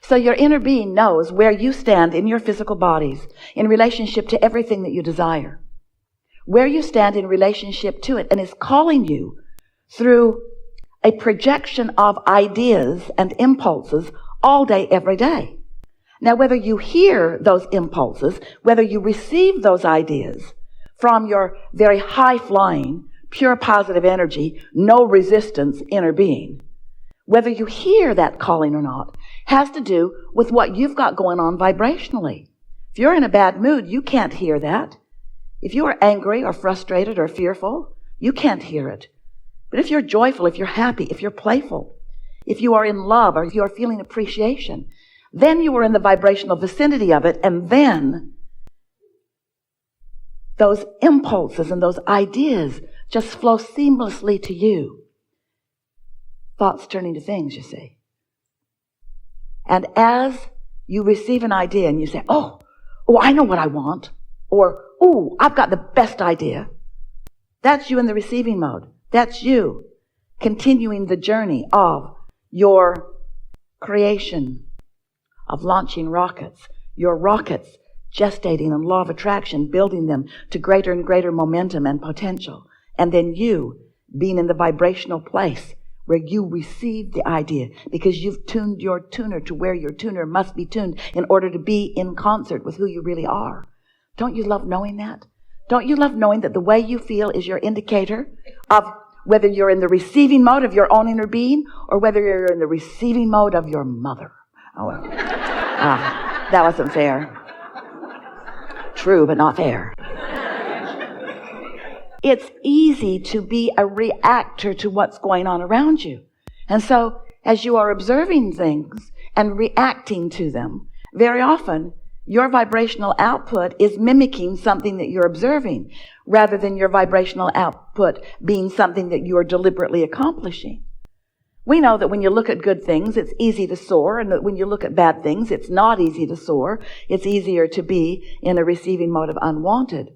So your inner being knows where you stand in your physical bodies in relationship to everything that you desire, where you stand in relationship to it, and is calling you through a projection of ideas and impulses all day, every day. Now, whether you hear those impulses, whether you receive those ideas from your very high-flying, pure positive energy, no resistance inner being, whether you hear that calling or not, has to do with what you've got going on vibrationally. If you're in a bad mood, you can't hear that. If you are angry or frustrated or fearful, you can't hear it. But if you're joyful, if you're happy, if you're playful, if you are in love or if you are feeling appreciation, then you are in the vibrational vicinity of it, and then those impulses and those ideas just flow seamlessly to you. Thoughts turning to things, you see. And as you receive an idea and you say, oh, I know what I want, or, oh, I've got the best idea. That's you in the receiving mode. That's you continuing the journey of your creation, of launching rockets, your rockets gestating in law of attraction, building them to greater and greater momentum and potential. And then you being in the vibrational place where you receive the idea because you've tuned your tuner to where your tuner must be tuned in order to be in concert with who you really are. Don't you love knowing that? Don't you love knowing that the way you feel is your indicator of whether you're in the receiving mode of your own inner being or whether you're in the receiving mode of your mother? Oh, well. That wasn't fair. True, but not fair. It's easy to be a reactor to what's going on around you. And so, as you are observing things and reacting to them, very often your vibrational output is mimicking something that you're observing rather than your vibrational output being something that you are deliberately accomplishing. We know that when you look at good things, it's easy to soar, and that when you look at bad things, it's not easy to soar. It's easier to be in a receiving mode of unwanted.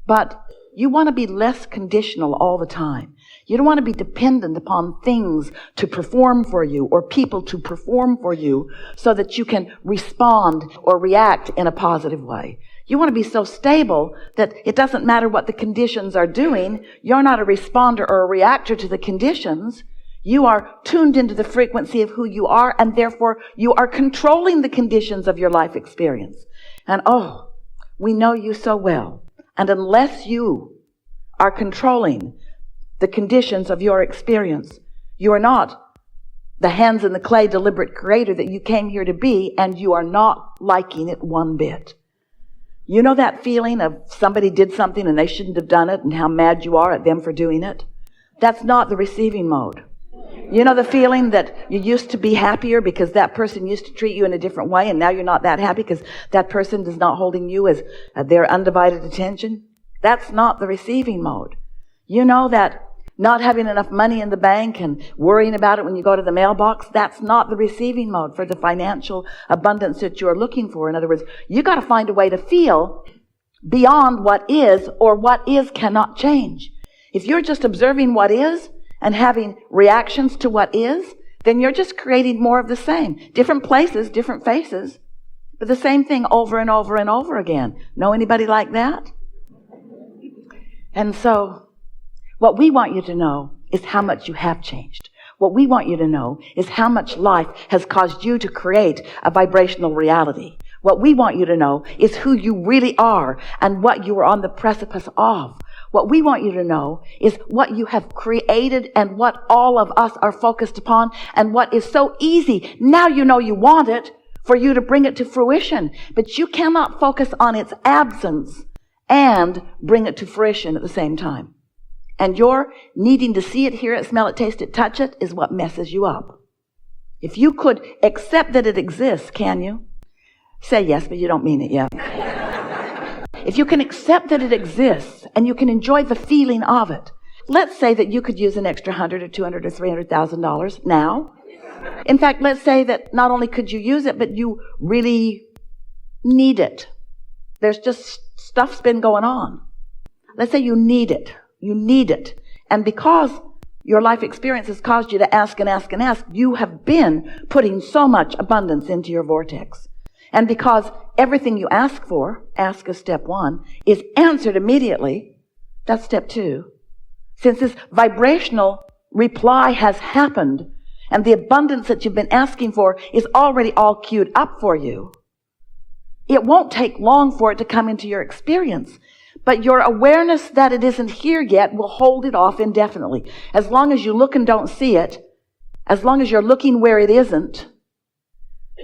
But you want to be less conditional all the time. You don't want to be dependent upon things to perform for you or people to perform for you so that you can respond or react in a positive way. You want to be so stable that it doesn't matter what the conditions are doing. You're not a responder or a reactor to the conditions. You are tuned into the frequency of who you are, and therefore you are controlling the conditions of your life experience. And oh, we know you so well. And unless you are controlling the conditions of your experience, you are not the hands in the clay deliberate creator that you came here to be, and you are not liking it one bit. You know that feeling of somebody did something and they shouldn't have done it and how mad you are at them for doing it? That's not the receiving mode. You know the feeling that you used to be happier because that person used to treat you in a different way, and now you're not that happy because that person is not holding you as their undivided attention? That's not the receiving mode. You know that not having enough money in the bank and worrying about it when you go to the mailbox, that's not the receiving mode for the financial abundance that you're looking for. In other words, you got to find a way to feel beyond what is, or what is cannot change. If you're just observing what is and having reactions to what is, then you're just creating more of the same. Different places, different faces, but the same thing over and over and over again. Know anybody like that? And so, what we want you to know is how much you have changed. What we want you to know is how much life has caused you to create a vibrational reality. What we want you to know is who you really are and what you are on the precipice of. What we want you to know is what you have created and what all of us are focused upon, and what is so easy. Now you know you want it for you to bring it to fruition, but you cannot focus on its absence and bring it to fruition at the same time. And your needing to see it, hear it, smell it, taste it, touch it is what messes you up. If you could accept that it exists, can you? Say yes, but you don't mean it yet. If you can accept that it exists and you can enjoy the feeling of it, let's say that you could use an extra $100 or $200 or $300,000 now. In fact, let's say that not only could you use it, but you really need it. There's just stuff's been going on. Let's say you need it. You need it. And because Your life experience has caused you to ask and ask and ask. You have been putting so much abundance into your vortex. And because everything you ask for, ask as step 1, is answered immediately, that's step 2. Since this vibrational reply has happened, and the abundance that you've been asking for is already all queued up for you, it won't take long for it to come into your experience. But your awareness that it isn't here yet will hold it off indefinitely. As long as you look and don't see it, as long as you're looking where it isn't,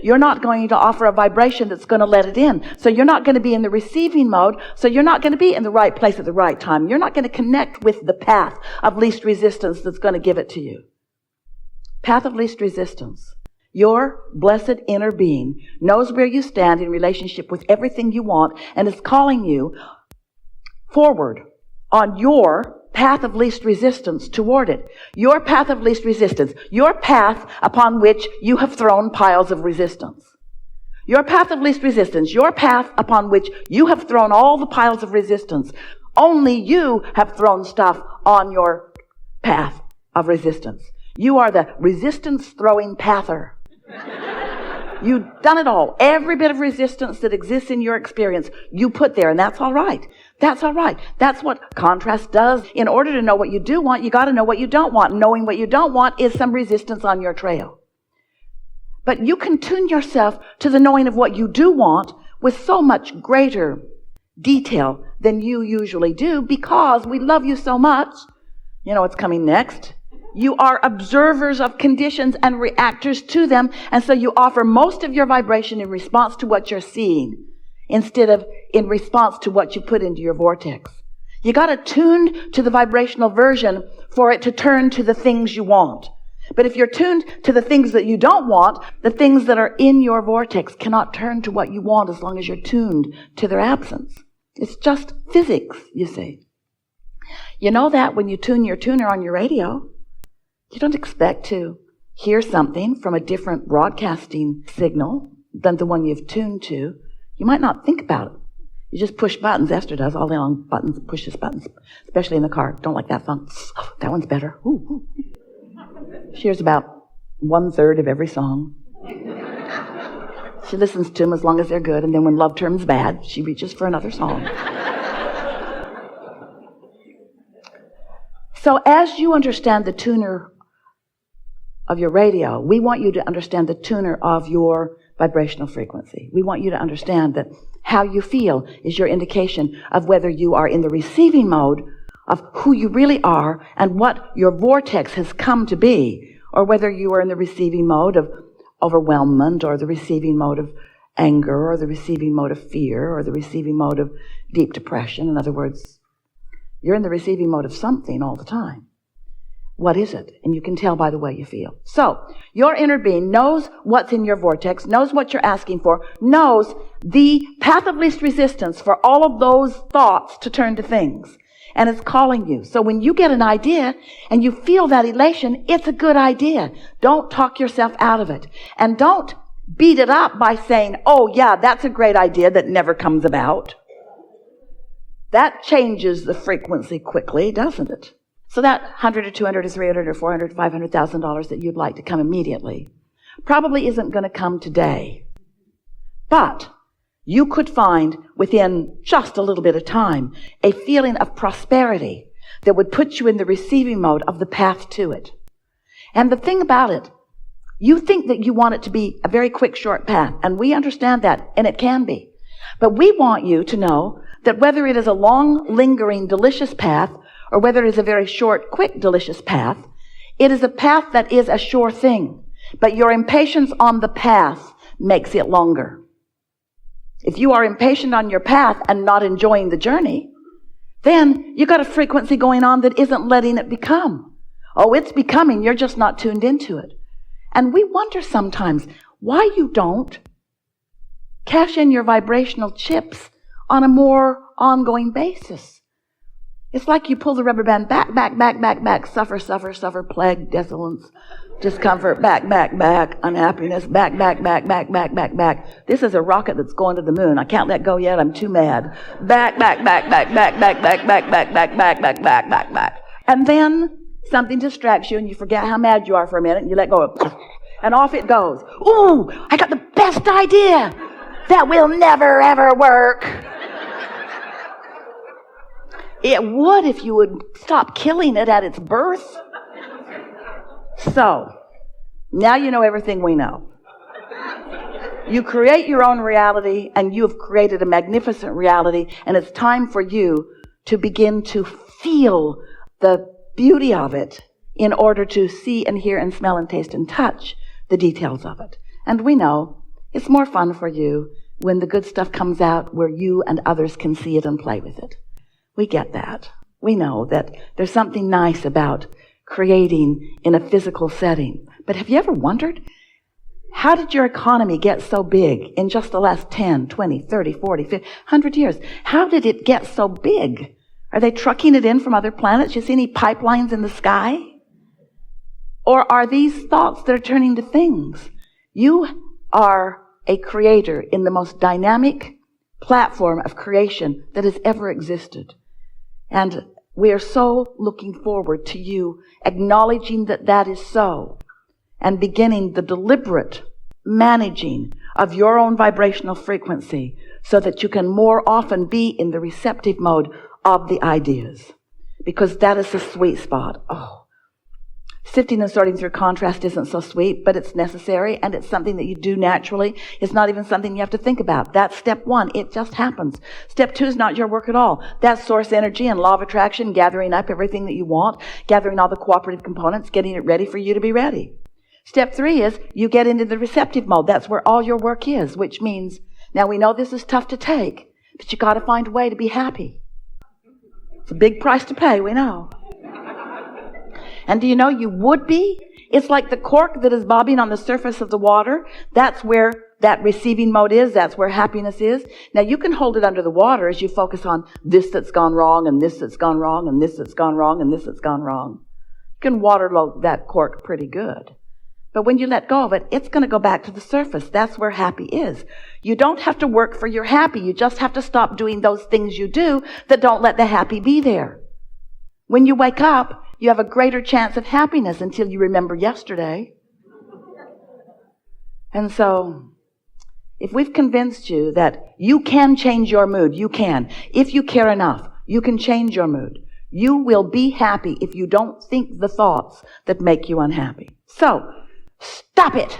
you're not going to offer a vibration that's going to let it in. So you're not going to be in the receiving mode. So you're not going to be in the right place at the right time. You're not going to connect with the path of least resistance that's going to give it to you. Path of least resistance. Your blessed inner being knows where you stand in relationship with everything you want and is calling you forward on your path of least resistance toward it. Your path of least resistance. Your path upon which you have thrown piles of resistance. Your path of least resistance. Your path upon which you have thrown all the piles of resistance. Only you have thrown stuff on your path of resistance. You are the resistance-throwing pather. You've done it all. Every bit of resistance that exists in your experience, you put there, and that's all right. That's all right. That's what contrast does. In order to know what you do want, you got to know what you don't want. Knowing what you don't want is some resistance on your trail. But you can tune yourself to the knowing of what you do want with so much greater detail than you usually do because we love you so much. You know what's coming next? You are observers of conditions and reactors to them, and so you offer most of your vibration in response to what you're seeing instead of in response to what you put into your vortex. You got to tune to the vibrational version for it to turn to the things you want. But if you're tuned to the things that you don't want, the things that are in your vortex cannot turn to what you want as long as you're tuned to their absence. It's just physics, you see. You know that when you tune your tuner on your radio, you don't expect to hear something from a different broadcasting signal than the one you've tuned to. You might not think about it. You just push buttons. Esther does all day long. Buttons, pushes buttons, especially in the car. Don't like that song. Oh, that one's better. Ooh, ooh. She hears about 1/3 of every song. She listens to them as long as they're good, and then when love turns bad, she reaches for another song. So as you understand the tuner of your radio, we want you to understand the tuner of your vibrational frequency. We want you to understand that how you feel is your indication of whether you are in the receiving mode of who you really are and what your vortex has come to be, or whether you are in the receiving mode of overwhelmment, or the receiving mode of anger, or the receiving mode of fear, or the receiving mode of deep depression. In other words, you're in the receiving mode of something all the time. What is it? And you can tell by the way you feel. So, your inner being knows what's in your vortex, knows what you're asking for, knows the path of least resistance for all of those thoughts to turn to things. And it's calling you. So when you get an idea and you feel that elation, it's a good idea. Don't talk yourself out of it. And don't beat it up by saying, oh yeah, that's a great idea that never comes about. That changes the frequency quickly, doesn't it? So that $100 or $200 or $300 or $400, $500,000 that you'd like to come immediately probably isn't going to come today. But you could find within just a little bit of time a feeling of prosperity that would put you in the receiving mode of the path to it. And the thing about it, you think that you want it to be a very quick, short path, and we understand that, and it can be. But we want you to know that whether it is a long, lingering, delicious path, or whether it is a very short, quick, delicious path, it is a path that is a sure thing. But your impatience on the path makes it longer. If you are impatient on your path and not enjoying the journey, then you got a frequency going on that isn't letting it become. Oh, it's becoming, you're just not tuned into it. And we wonder sometimes why you don't cash in your vibrational chips on a more ongoing basis. It's like you pull the rubber band back, suffer, plague, desolence, discomfort, back, unhappiness, back. This is a rocket that's going to the moon. I can't let go yet. I'm too mad. Back. And then Something distracts you and you forget how mad you are for a minute and you let go of, and off it goes. Ooh, I got the best idea. That will never ever work. It would if you would stop killing it at its birth. So, now you know everything we know. You create your own reality, and you have created a magnificent reality, and it's time for you to begin to feel the beauty of it in order to see and hear and smell and taste and touch the details of it. And we know it's more fun for you when the good stuff comes out where you and others can see it and play with it. We get that. We know that there's something nice about creating in a physical setting. But have you ever wondered, how did your economy get so big in just the last 10, 20, 30, 40, 50, 100 years? How did it get so big? Are they trucking it in from other planets? You see any pipelines in the sky? Or are these thoughts that are turning to things? You are a creator in the most dynamic platform of creation that has ever existed. And we are so looking forward to you acknowledging that that is so and beginning the deliberate managing of your own vibrational frequency so that you can more often be in the receptive mode of the ideas. Because that is the sweet spot. Oh. Sifting and sorting through contrast isn't so sweet, but it's necessary, and it's something that you do naturally. It's not even something you have to think about. That's step one. It just happens. Step two is not your work at all. That's source energy and law of attraction, gathering up everything that you want, gathering all the cooperative components, getting it ready for you to be ready. Step three is you get into the receptive mode. That's where all your work is, which means, now we know this is tough to take, but you got to find a way to be happy. It's a big price to pay, we know. And do you know you would be? It's like the cork that is bobbing on the surface of the water. That's where that receiving mode is. That's where happiness is. Now you can hold it under the water as you focus on this that's gone wrong and this that's gone wrong and this that's gone wrong and this that's gone wrong. You can waterload that cork pretty good. But when you let go of it, it's going to go back to the surface. That's where happy is. You don't have to work for your happy. You just have to stop doing those things you do that don't let the happy be there. When you wake up, you have a greater chance of happiness until you remember yesterday. And so, if we've convinced you that you can change your mood, you can. If you care enough, you can change your mood. You will be happy if you don't think the thoughts that make you unhappy. So, stop it.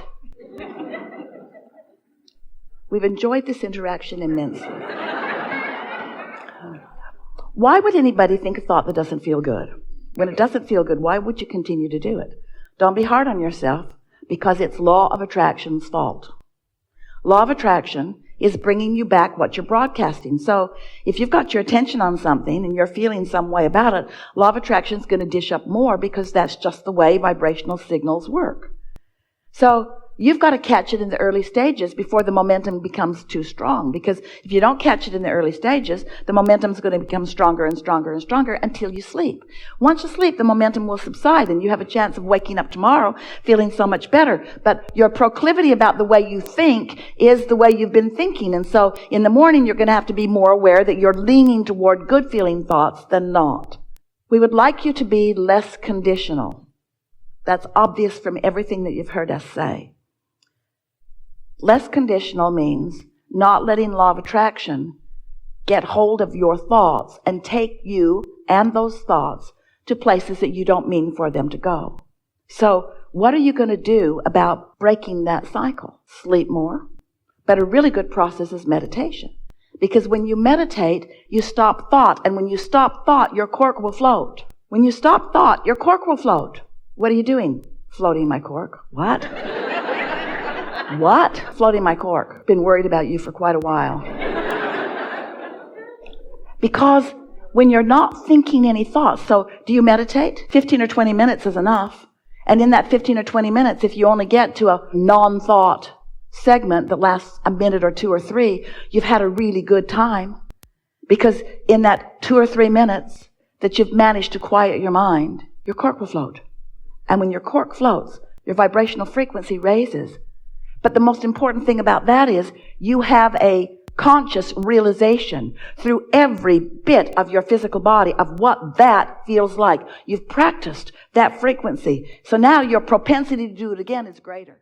We've enjoyed this interaction immensely. Why would anybody think a thought that doesn't feel good? When it doesn't feel good, why would you continue to do it? Don't be hard on yourself, because it's law of attraction's fault. Law of attraction is bringing you back what you're broadcasting. So if you've got your attention on something and you're feeling some way about it, law of attraction is going to dish up more, because that's just the way vibrational signals work. So you've got to catch it in the early stages before the momentum becomes too strong. Because if you don't catch it in the early stages, the momentum is going to become stronger and stronger and stronger until you sleep. Once you sleep, the momentum will subside and you have a chance of waking up tomorrow feeling so much better. But your proclivity about the way you think is the way you've been thinking. And so in the morning, you're going to have to be more aware that you're leaning toward good feeling thoughts than not. We would like you to be less conditional. That's obvious from everything that you've heard us say. Less conditional means not letting law of attraction get hold of your thoughts and take you and those thoughts to places that you don't mean for them to go. So what are you going to do about breaking that cycle? Sleep more. But a really good process is meditation. Because when you meditate, you stop thought. And when you stop thought, your cork will float. When you stop thought, your cork will float. What are you doing? Floating my cork. What? What? Floating my cork. Been worried about you for quite a while. Because when you're not thinking any thoughts, so do you meditate? 15 or 20 minutes is enough. And in that 15 or 20 minutes, if you only get to a non-thought segment that lasts a minute or 2 or 3, you've had a really good time. Because in that 2 or 3 minutes that you've managed to quiet your mind, your cork will float. And when your cork floats, your vibrational frequency raises. But the most important thing about that is you have a conscious realization through every bit of your physical body of what that feels like. You've practiced that frequency. So now your propensity to do it again is greater.